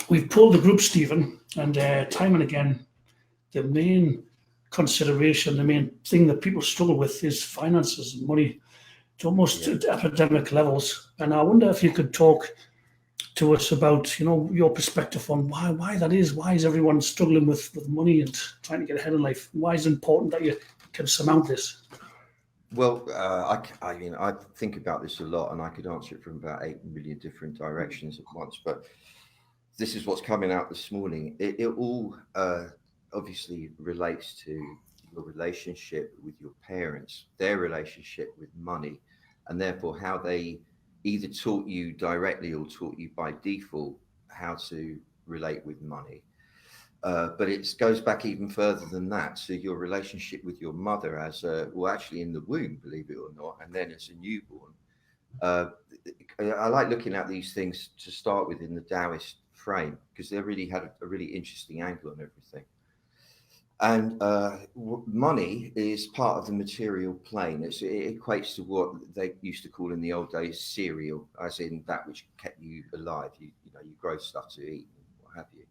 We've pulled the group, Stephen, and time and again, the main consideration, the main thing that people struggle with is finances and money to almost Yeah. epidemic levels. And I wonder if you could talk to us about, your perspective on why that is. Why is everyone struggling with money and trying to get ahead in life? Why is it important that you can surmount this? Well, I mean, I think about this a lot, and I could answer it from about 8 million different directions at once. But this is what's coming out this morning. It all obviously relates to your relationship with your parents, their relationship with money, and therefore how they either taught you directly or taught you by default how to relate with money. But it goes back even further than that. So your relationship with your mother well, actually in the womb, believe it or not, and then as a newborn. Uh, I like looking at these things to start with in the Taoist frame because they really had a really interesting angle on everything. And money is part of the material plane. It equates to what they used to call in the old days cereal, as in that which kept you alive. You grow stuff to eat and what have you.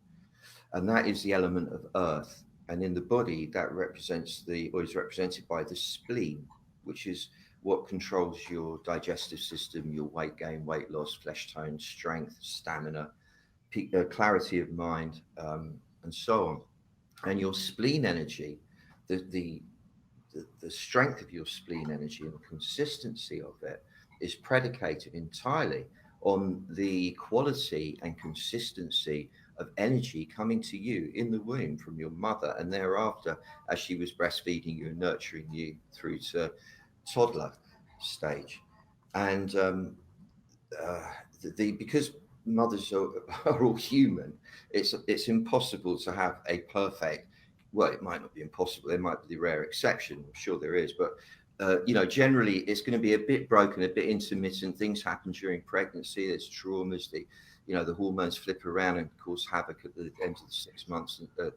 And that is the element of earth. And in the body, that represents or is represented by the spleen, which is what controls your digestive system, your weight gain, weight loss, flesh tone, strength, stamina, clarity of mind, and so on. And your spleen energy, the, the the strength of your spleen energy and the consistency of it is predicated entirely on the quality and consistency of energy coming to you in the womb from your mother and thereafter as she was breastfeeding you and nurturing you through to toddler stage. And uh, because mothers are all human, it's impossible to have a perfect. Well, it might not be impossible. There might be the rare exception. I'm sure there is, but generally it's going to be a bit broken, a bit intermittent. Things happen during pregnancy. There's traumas. The hormones flip around and cause havoc at the end of the 6 months, at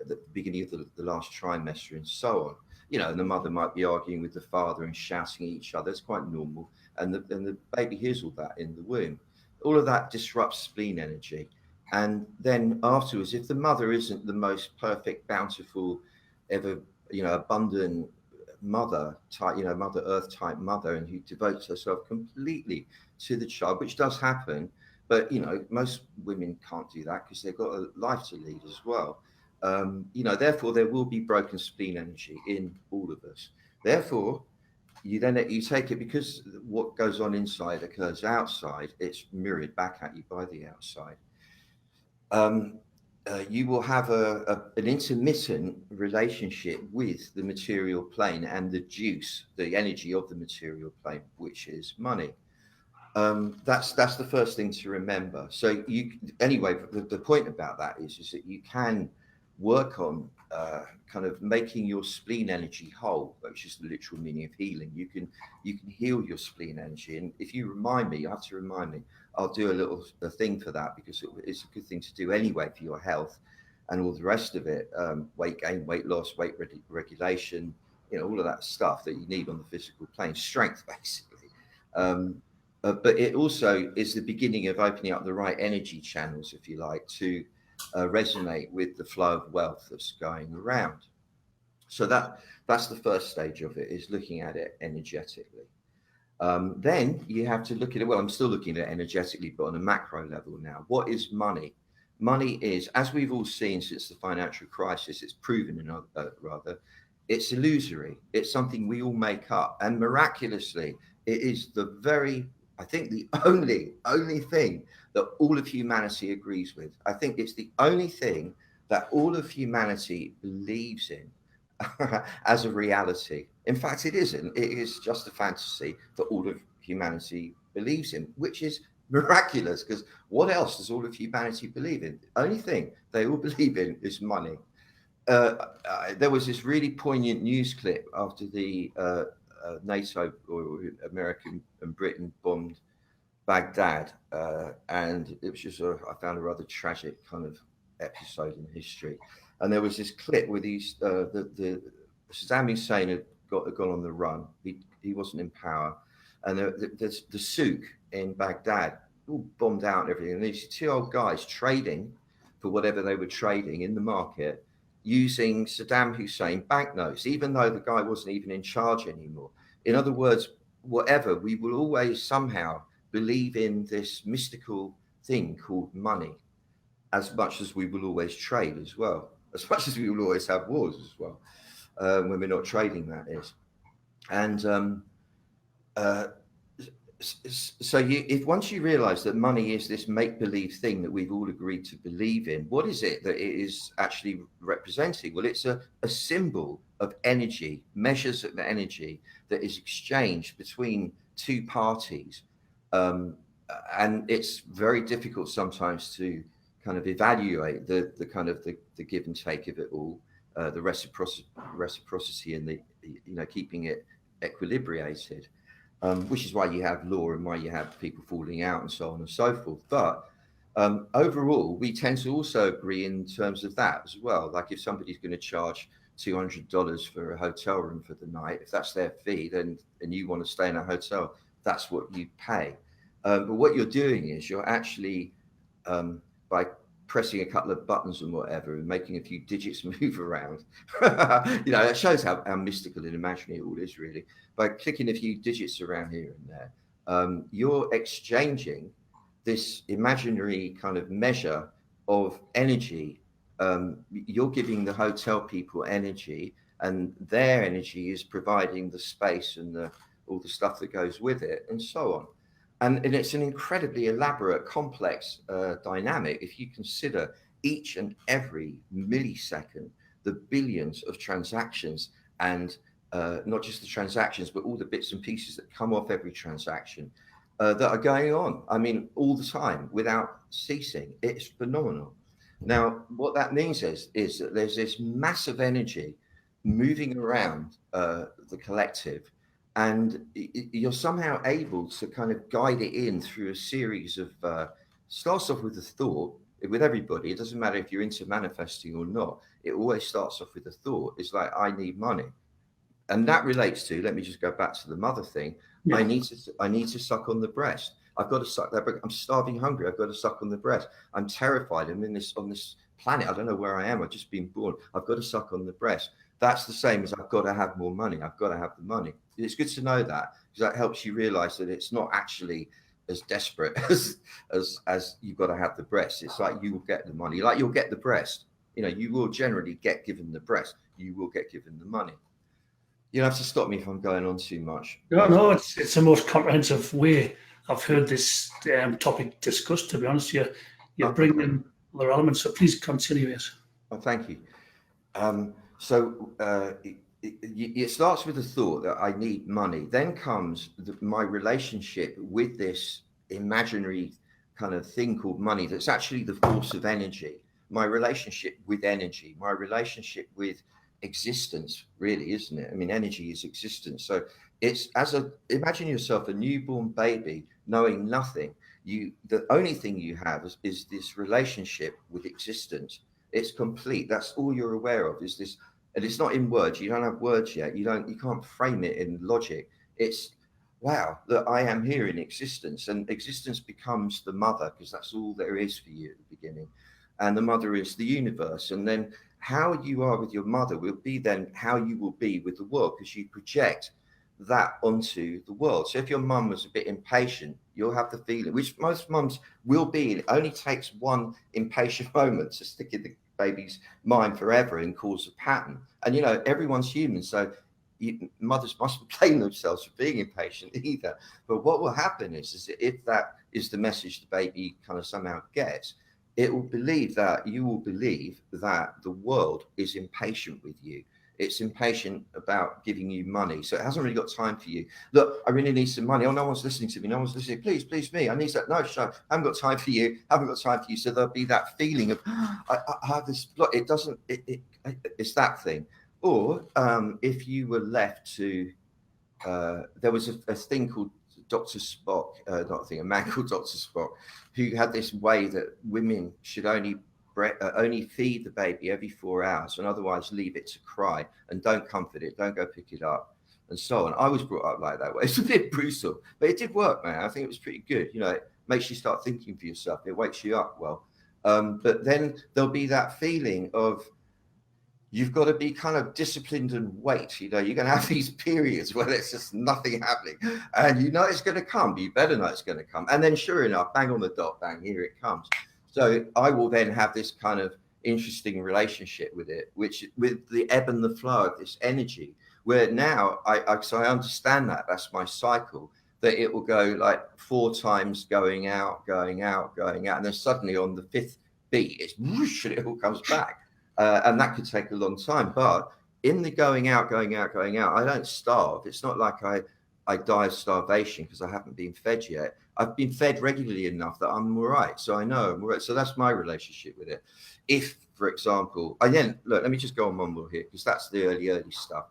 the beginning of the last trimester, and so on. And the mother might be arguing with the father and shouting at each other. It's quite normal, and the baby hears all that in the womb. All of that disrupts spleen energy. And then afterwards, if the mother isn't the most perfect, bountiful, ever, abundant mother type, Mother Earth type mother, and who devotes herself completely to the child, which does happen, but most women can't do that because they've got a life to lead as well. Therefore, there will be broken spleen energy in all of us. Therefore, you take it because what goes on inside occurs outside. It's mirrored back at you by the outside. um, you will have an intermittent relationship with the material plane and the juice, the energy of the material plane, which is money. That's the first thing to remember. So anyway, the point about that is that you can work on kind of making your spleen energy whole, which is the literal meaning of healing. You can heal your spleen energy, and if you remind me, you have to remind me. I'll do a thing for that because it's a good thing to do anyway for your health and all the rest of it. Weight gain, weight loss, weight regulation, all of that stuff that you need on the physical plane, strength basically. Um, but it also is the beginning of opening up the right energy channels, if you like, to resonate with the flow of wealth that's going around. So that's the first stage of it, is looking at it energetically. Then you have to look at it. Well, I'm still looking at it energetically, but on a macro level now. What is money? Money is, as we've all seen since the financial crisis, it's proven, rather, it's illusory. It's something we all make up, and miraculously, it is I think the only thing that all of humanity agrees with. I think it's the only thing that all of humanity believes in as a reality. In fact, it isn't. It is just a fantasy that all of humanity believes in, which is miraculous because what else does all of humanity believe in? The only thing they all believe in is money. There was this really poignant news clip after the NATO or American and Britain bombed Baghdad, and it was just I found a rather tragic kind of episode in history. And there was this clip where the Saddam Hussein had gone on the run. He wasn't in power, and the souk in Baghdad all bombed out and everything. And these two old guys trading for whatever they were trading in the market using Saddam Hussein banknotes, even though the guy wasn't even in charge anymore. In other words, whatever, we will always somehow believe in this mystical thing called money, as much as we will always trade as well, as much as we will always have wars as well, when we're not trading, that is. And so if once you realize that money is this make-believe thing that we've all agreed to believe in, what is it that it is actually representing? Well, it's a symbol of energy, measures of energy that is exchanged between two parties. And it's very difficult sometimes to kind of evaluate the kind of the give and take of it all, the reciprocity and the, keeping it equilibrated. Which is why you have law and why you have people falling out and so on and so forth. But overall, we tend to also agree in terms of that as well. Like if somebody's going to charge $200 for a hotel room for the night, if that's their fee, then and you want to stay in a hotel, that's what you pay. But what you're doing is you're actually, by pressing a couple of buttons and whatever and making a few digits move around, that shows how mystical and imaginary it all is, really. By clicking a few digits around here and there, you're exchanging this imaginary kind of measure of energy. You're giving the hotel people energy, and their energy is providing the space and all the stuff that goes with it, and so on. And it's an incredibly elaborate, complex dynamic. If you consider each and every millisecond, the billions of transactions, and not just the transactions, but all the bits and pieces that come off every transaction that are going on. I mean, all the time without ceasing. It's phenomenal. Now, what that means is that there's this massive energy moving around the collective. And you're somehow able to kind of guide it in through a series of, starts off with a thought. With everybody, it doesn't matter if you're into manifesting or not. It always starts off with a thought. It's like, I need money. And that relates to, let me just go back to the mother thing. Yeah. I need to suck on the breast. I've got to suck that breast. I'm starving, hungry. I've got to suck on the breast. I'm terrified. I'm on this planet. I don't know where I am. I've just been born. I've got to suck on the breast. That's the same as I've got to have more money. I've got to have the money. It's good to know that, because that helps you realize that it's not actually as desperate as you've got to have the breast. It's like you will get the money, like you'll get the breast. You will generally get given the breast. You will get given the money. You don't have to stop me if I'm going on too much. No, it's the most comprehensive way I've heard this topic discussed. To be honest, you're bringing in other elements. So please continue it. Oh, thank you. So it starts with the thought that I need money. Then comes my relationship with this imaginary kind of thing called money that's actually the force of energy. My relationship with energy, my relationship with existence, really, isn't it? I mean, energy is existence. So it's imagine yourself a newborn baby knowing nothing. The only thing you have is this relationship with existence. It's complete. That's all you're aware of, is this. And it's not in words. You don't have words yet. You can't frame it in logic. It's, wow, that I am here in existence, and existence becomes the mother, because that's all there is for you at the beginning. And the mother is the universe. And then how you are with your mother will be then how you will be with the world, because you project that onto the world. So if your mum was a bit impatient, you'll have the feeling, which most mums will be. It only takes one impatient moment to stick in the baby's mind forever and cause a pattern. And everyone's human, so mothers mustn't blame themselves for being impatient either. But what will happen is if that is the message the baby kind of somehow gets, you will believe that the world is impatient with you. It's impatient about giving you money. So it hasn't really got time for you. Look, I really need some money. Oh, no one's listening to me. No one's listening. Please, me. I need that. No, I haven't got time for you. I haven't got time for you. So there'll be that feeling of, I have this. Look, it's that thing. Or if you were left to, there was a thing called Dr. Spock, a man called Dr. Spock, who had this way that women should only feed the baby every 4 hours, and otherwise leave it to cry, and don't comfort it, don't go pick it up, and so on. I was brought up like that way. It's a bit brutal, but it did work, man. I think it was pretty good. makes you start thinking for yourself. It wakes you up. Well, but then there'll be that feeling of, you've got to be kind of disciplined and wait. You know, you're going to have these periods where there's just nothing happening, and you know it's going to come. But you better know it's going to come. And then, sure enough, bang on the dot, bang, here it comes. So I will then have this kind of interesting relationship with it, which with the ebb and the flow of this energy. Where now so I understand that that's my cycle. That it will go like 4 times going out, going out, going out, and then suddenly on the 5th beat, it's whoosh, and it all comes back. And that could take a long time. But in the going out, going out, going out, I don't starve. It's not like I die of starvation because I haven't been fed yet. I've been fed regularly enough that I'm all right. So I know I'm all right. So that's my relationship with it. If, for example, and then look, let me just go on one more here, because that's the early stuff.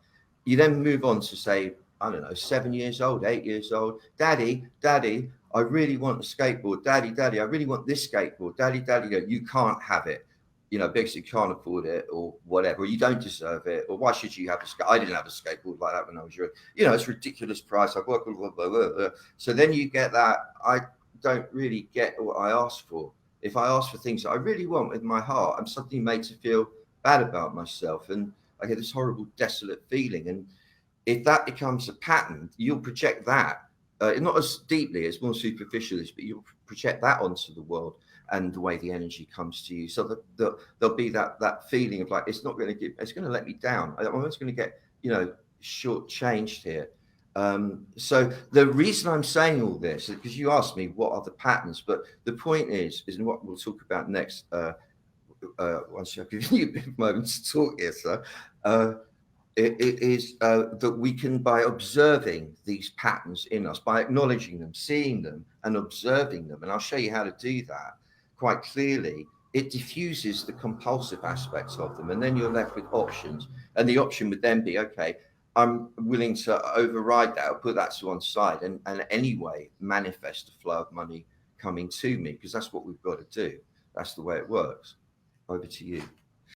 You then move on to, say, I don't know, 7 years old, 8 years old. Daddy, I really want a skateboard. Daddy, I really want this skateboard. Daddy, you can't have it. You know, because you can't afford it, or whatever, or you don't deserve it, or why should you have a I didn't have a skateboard like that when I was young. You know, it's a ridiculous price. I work, blah, blah, blah, blah. So then you get that, I don't really get what I asked for. If I ask for things that I really want with my heart, I'm suddenly made to feel bad about myself, and I get this horrible, desolate feeling. And if that becomes a pattern, you'll project that, not as deeply, it's more superficialist, but you'll project that onto the world and the way the energy comes to you. So there'll be that feeling of like, it's not going to give, it's going to let me down. I'm almost going to get, you know, shortchanged here. So the reason I'm saying all this is because you asked me what are the patterns, but the point is what we'll talk about next. Once I've given you a bit of moment to talk here, sir. It is that we can, by observing these patterns in us, by acknowledging them, seeing them and observing them, and I'll show you how to do that quite clearly, it diffuses the compulsive aspects of them, and then you're left with options. And the option would then be, okay, I'm willing to override that or put that to one side and anyway manifest the flow of money coming to me, because that's what we've got to do. That's the way it works. Over to you.